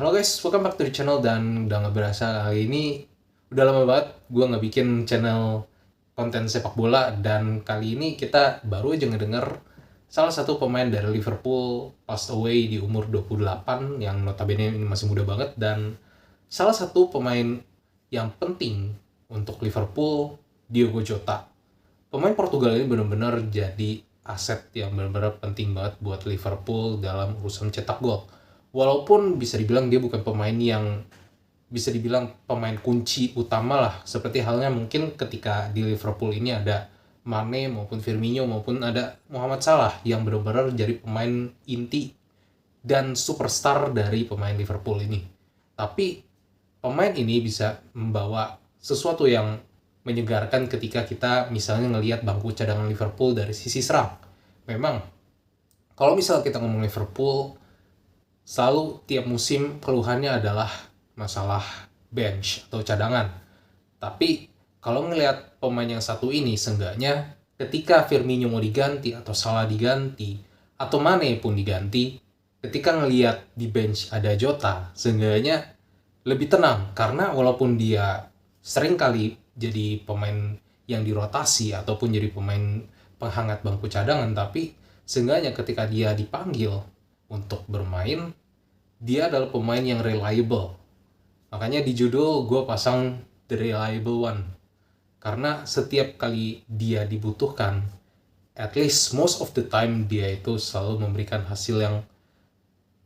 Halo guys, welcome back to the channel. Dan udah nggak berasa kali ini udah lama banget gue nggak bikin channel konten sepak bola. Dan kali ini kita baru aja ngedenger salah satu pemain dari Liverpool passed away di umur 28, yang notabene ini masih muda banget. Dan salah satu pemain yang penting untuk Liverpool, Diogo Jota. Pemain Portugal ini benar-benar jadi aset yang benar-benar penting banget buat Liverpool dalam urusan cetak gol. Walaupun bisa dibilang dia bukan pemain yang bisa dibilang pemain kunci utama lah, seperti halnya mungkin ketika di Liverpool ini ada Mane maupun Firmino maupun ada Muhammad Salah yang benar-benar jadi pemain inti dan superstar dari pemain Liverpool ini. Tapi pemain ini bisa membawa sesuatu yang menyegarkan ketika kita misalnya ngelihat bangku cadangan Liverpool dari sisi serang. Memang kalau misalnya kita ngomong Liverpool, selalu tiap musim keluhannya adalah masalah bench atau cadangan. Tapi kalau ngelihat pemain yang satu ini, seenggaknya ketika Firmino mau diganti atau Salah diganti atau Mane pun diganti, ketika ngelihat di bench ada Jota, seenggaknya lebih tenang. Karena walaupun dia sering kali jadi pemain yang dirotasi ataupun jadi pemain penghangat bangku cadangan, tapi seenggaknya ketika dia dipanggil untuk bermain, dia adalah pemain yang reliable. Makanya di judul gue pasang The Reliable One. Karena setiap kali dia dibutuhkan, at least most of the time dia itu selalu memberikan hasil yang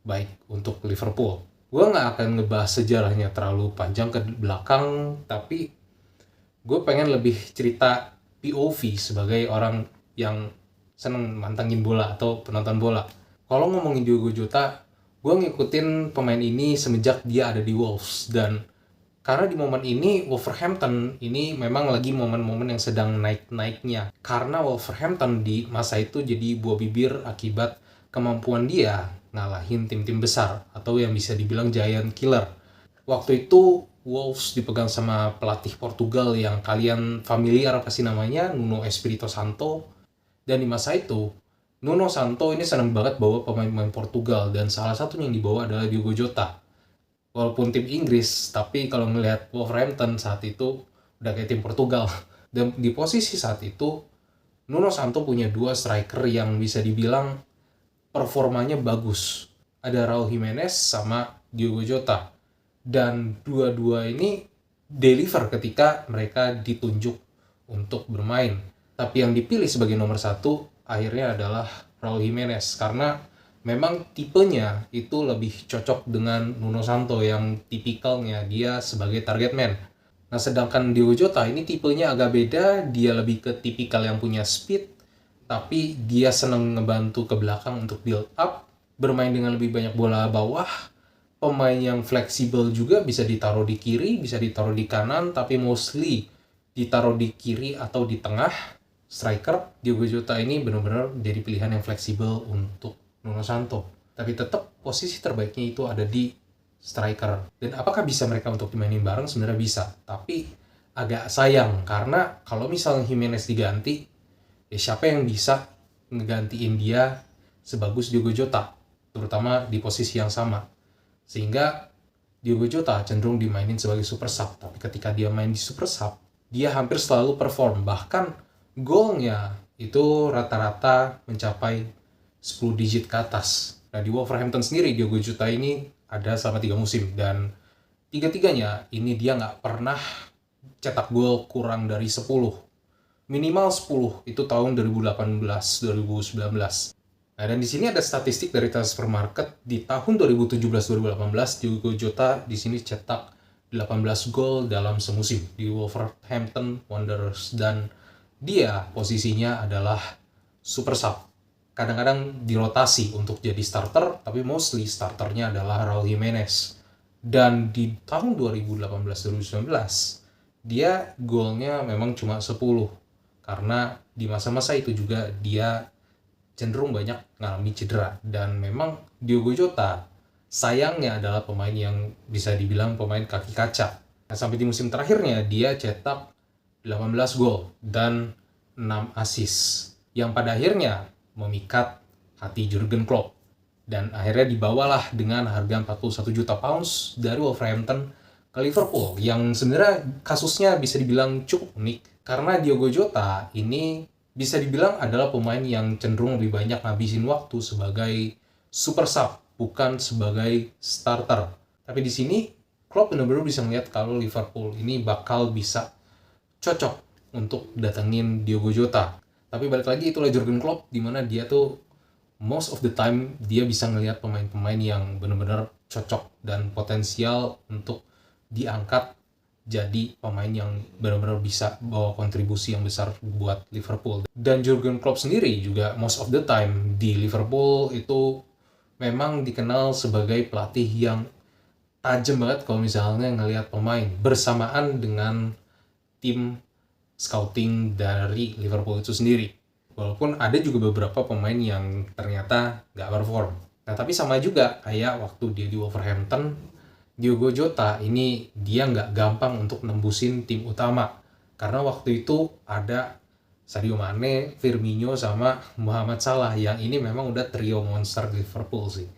baik untuk Liverpool. Gue gak akan ngebahas sejarahnya terlalu panjang ke belakang, tapi gue pengen lebih cerita POV sebagai orang yang seneng mantengin bola atau penonton bola. Kalau ngomongin Diogo Jota, gue ngikutin pemain ini semenjak dia ada di Wolves. Dan karena di momen ini Wolverhampton ini memang lagi momen-momen yang sedang naik-naiknya. Karena Wolverhampton di masa itu jadi buah bibir akibat kemampuan dia ngalahin tim-tim besar atau yang bisa dibilang giant killer. Waktu itu Wolves dipegang sama pelatih Portugal yang kalian familiar pasti namanya, Nuno Espirito Santo. Dan di masa itu Nuno Santo ini senang banget bawa pemain-pemain Portugal, dan salah satunya yang dibawa adalah Diogo Jota. Walaupun tim Inggris, tapi kalau ngelihat Wolverhampton saat itu udah kayak tim Portugal. Dan di posisi saat itu Nuno Santo punya dua striker yang bisa dibilang performanya bagus. Ada Raul Jimenez sama Diogo Jota. Dan dua-dua ini deliver ketika mereka ditunjuk untuk bermain. Tapi yang dipilih sebagai nomor satu akhirnya adalah Raul Jimenez, karena memang tipenya itu lebih cocok dengan Nuno Santo yang tipikalnya dia sebagai target man. Nah, sedangkan Diogo Jota ini tipenya agak beda, dia lebih ke tipikal yang punya speed, tapi dia senang ngebantu ke belakang untuk build up, bermain dengan lebih banyak bola bawah, pemain yang fleksibel juga, bisa ditaruh di kiri, bisa ditaruh di kanan, tapi mostly ditaruh di kiri atau di tengah. Striker Diogo Jota ini benar-benar jadi pilihan yang fleksibel untuk Nuno Santo. Tapi tetap posisi terbaiknya itu ada di striker. Dan apakah bisa mereka untuk dimainin bareng? Sebenarnya bisa. Tapi agak sayang karena kalau misalnya Jimenez diganti, siapa yang bisa ngegantiin dia sebagus Diogo Jota? Terutama di posisi yang sama. Sehingga Diogo Jota cenderung dimainin sebagai super sub. Tapi ketika dia main di super sub, dia hampir selalu perform. Bahkan golnya itu rata-rata mencapai 10 digit ke atas. Nah, di Wolverhampton sendiri Diogo Jota ini ada selama 3 musim, dan tiga-tiganya ini dia nggak pernah cetak gol kurang dari 10. Minimal 10, itu tahun 2018-2019. Nah, dan di sini ada statistik dari Transfermarkt di tahun 2017-2018, Diogo Jota di sini cetak 18 gol dalam semusim di Wolverhampton Wanderers, dan dia posisinya adalah super sub. Kadang-kadang dirotasi untuk jadi starter, tapi mostly starternya adalah Raul Jimenez. Dan di tahun 2018-2019, dia golnya memang cuma 10. Karena di masa-masa itu juga dia cenderung banyak ngalami cedera. Dan memang Diogo Jota sayangnya adalah pemain yang bisa dibilang pemain kaki kaca. Nah, sampai di musim terakhirnya dia cetak 18 gol dan 6 assist yang pada akhirnya memikat hati Jurgen Klopp. dan akhirnya dibawalah dengan harga 41 juta pounds dari Wolverhampton ke Liverpool, yang sebenarnya kasusnya bisa dibilang cukup unik karena Diogo Jota ini bisa dibilang adalah pemain yang cenderung lebih banyak ngabisin waktu sebagai super sub, bukan sebagai starter. Tapi di sini Klopp benar-benar bisa melihat kalau Liverpool ini bakal bisa cocok untuk datengin Diogo Jota. Tapi balik lagi, itulah Jurgen Klopp, dimana dia tuh most of the time dia bisa ngelihat pemain-pemain yang benar-benar cocok dan potensial untuk diangkat jadi pemain yang benar-benar bisa bawa kontribusi yang besar buat Liverpool. Dan Jurgen Klopp sendiri juga most of the time di Liverpool itu memang dikenal sebagai pelatih yang tajam banget kalau misalnya ngelihat pemain bersamaan dengan tim scouting dari Liverpool itu sendiri. Walaupun ada juga beberapa pemain yang ternyata nggak perform. Nah, tapi sama juga kayak waktu dia di Wolverhampton, Diogo Jota ini dia nggak gampang untuk nembusin tim utama. Karena waktu itu ada Sadio Mane, Firmino, sama Muhammad Salah, yang ini memang udah trio monster Liverpool sih.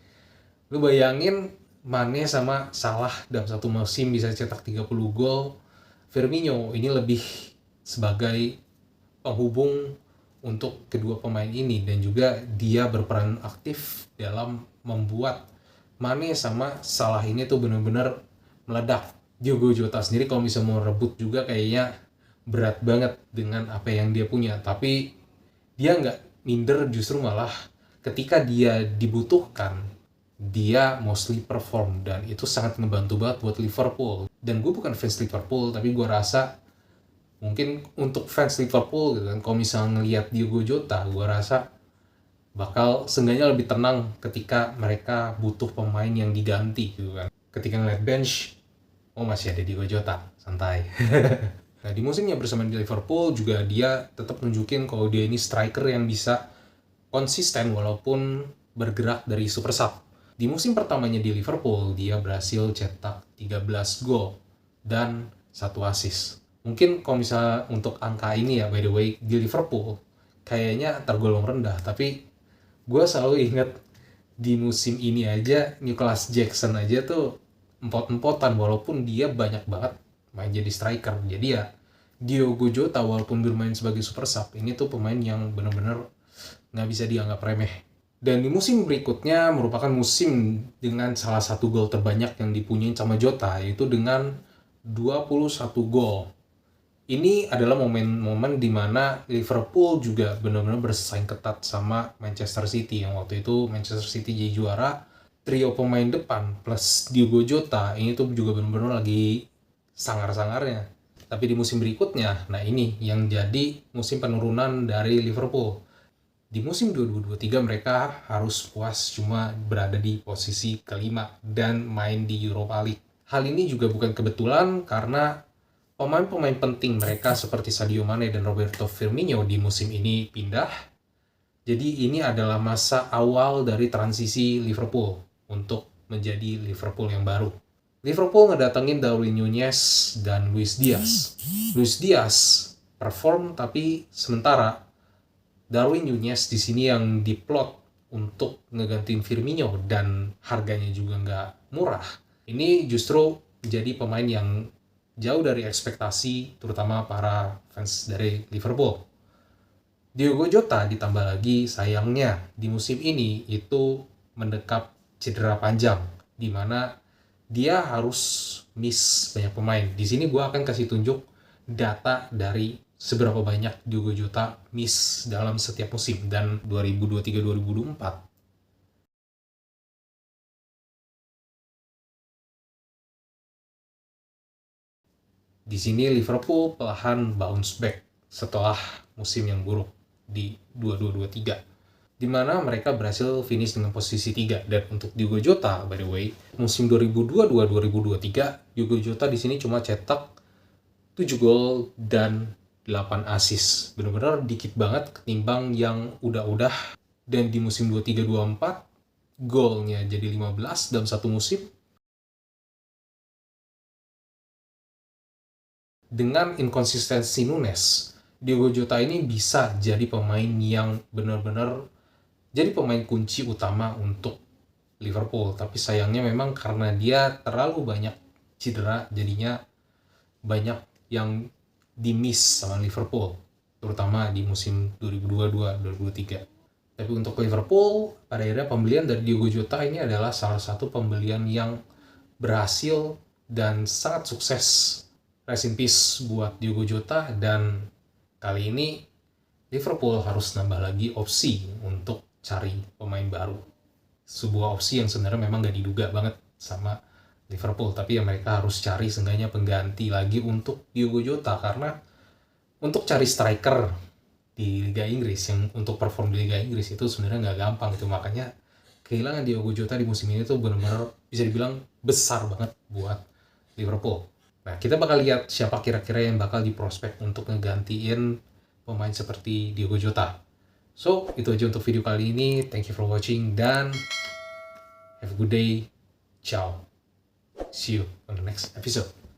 Lu bayangin Mane sama Salah dalam satu musim bisa cetak 30 gol. Firmino ini lebih sebagai penghubung untuk kedua pemain ini, dan juga dia berperan aktif dalam membuat Mane sama Salah ini tuh benar-benar meledak. Diogo Jota sendiri kalau bisa mau rebut juga kayaknya berat banget dengan apa yang dia punya, tapi dia nggak minder, justru malah ketika dia dibutuhkan dia mostly perform, dan itu sangat ngebantu banget buat Liverpool. Dan gue bukan fans Liverpool, tapi gue rasa mungkin untuk fans Liverpool gitu kan, kalau misalnya ngelihat Diogo Jota, gue rasa bakal seenggaknya lebih tenang ketika mereka butuh pemain yang diganti gitu kan. Ketika ngeliat bench, oh masih ada Diogo Jota, santai. Nah, di musimnya bersama di Liverpool juga dia tetap nunjukin kalau dia ini striker yang bisa konsisten walaupun bergerak dari super sub. Di musim pertamanya di Liverpool, dia berhasil cetak 13 gol dan 1 assist. Mungkin kalau misalnya untuk angka ini ya, by the way, di Liverpool kayaknya tergolong rendah, tapi gue selalu inget di musim ini aja Nicholas Jackson aja tuh empot-empotan walaupun dia banyak banget main jadi striker. Jadi ya Diogo Jota walaupun bermain sebagai super sub, ini tuh pemain yang benar-benar nggak bisa dianggap remeh. Dan di musim berikutnya merupakan musim dengan salah satu gol terbanyak yang dipunyain sama Jota, yaitu dengan 21 gol. Ini adalah momen-momen di mana Liverpool juga benar-benar bersaing ketat sama Manchester City, yang waktu itu Manchester City jadi juara. Trio pemain depan plus Diogo Jota ini tuh juga benar-benar lagi sangar-sangarnya. Tapi di musim berikutnya, nah ini yang jadi musim penurunan dari Liverpool. Di musim 2023 mereka harus puas cuma berada di posisi kelima dan main di Europa League. Hal ini juga bukan kebetulan karena pemain-pemain penting mereka seperti Sadio Mane dan Roberto Firmino di musim ini pindah. Jadi ini adalah masa awal dari transisi Liverpool untuk menjadi Liverpool yang baru. Liverpool ngedatengin Darwin Núñez dan Luis Diaz. Luis Diaz perform, tapi sementara Darwin Núñez di sini yang diplot untuk ngegantiin Firmino dan harganya juga nggak murah. Ini justru jadi pemain yang jauh dari ekspektasi, terutama para fans dari Liverpool. Diogo Jota ditambah lagi sayangnya di musim ini itu mendekap cedera panjang, di mana dia harus miss banyak pemain. Di sini gue akan kasih tunjuk data dari seberapa banyak Diogo Jota miss dalam setiap musim, dan 2023-2024 di sini Liverpool perlahan bounce back setelah musim yang buruk di 2223, di mana mereka berhasil finish dengan posisi 3. Dan untuk Diogo Jota, by the way, musim 2022-2023 Diogo Jota di sini cuma cetak 7 gol dan 8 assist. Benar-benar dikit banget ketimbang yang udah-udah. Dan di musim 23-24 golnya jadi 15 dalam satu musim. Dengan inkonsistensi Núñez, Diogo Jota ini bisa jadi pemain yang benar-benar jadi pemain kunci utama untuk Liverpool. Tapi sayangnya memang karena dia terlalu banyak cedera, jadinya banyak yang di-miss sama Liverpool, terutama di musim 2022-2023. Tapi untuk Liverpool, pada akhirnya pembelian dari Diogo Jota ini adalah salah satu pembelian yang berhasil dan sangat sukses. Rest in peace buat Diogo Jota, dan kali ini Liverpool harus nambah lagi opsi untuk cari pemain baru. Sebuah opsi yang sebenarnya memang gak diduga banget sama Liverpool, tapi ya mereka harus cari seenggaknya pengganti lagi untuk Diogo Jota, karena untuk cari striker di Liga Inggris yang untuk perform di Liga Inggris itu sebenarnya nggak gampang itu. Makanya kehilangan Diogo Jota di musim ini tuh benar-benar bisa dibilang besar banget buat Liverpool. Nah, kita bakal lihat siapa kira-kira yang bakal diprospek untuk ngegantiin pemain seperti Diogo Jota. So, itu aja untuk video kali ini. Thank you for watching dan have a good day. Ciao. See you on the next episode.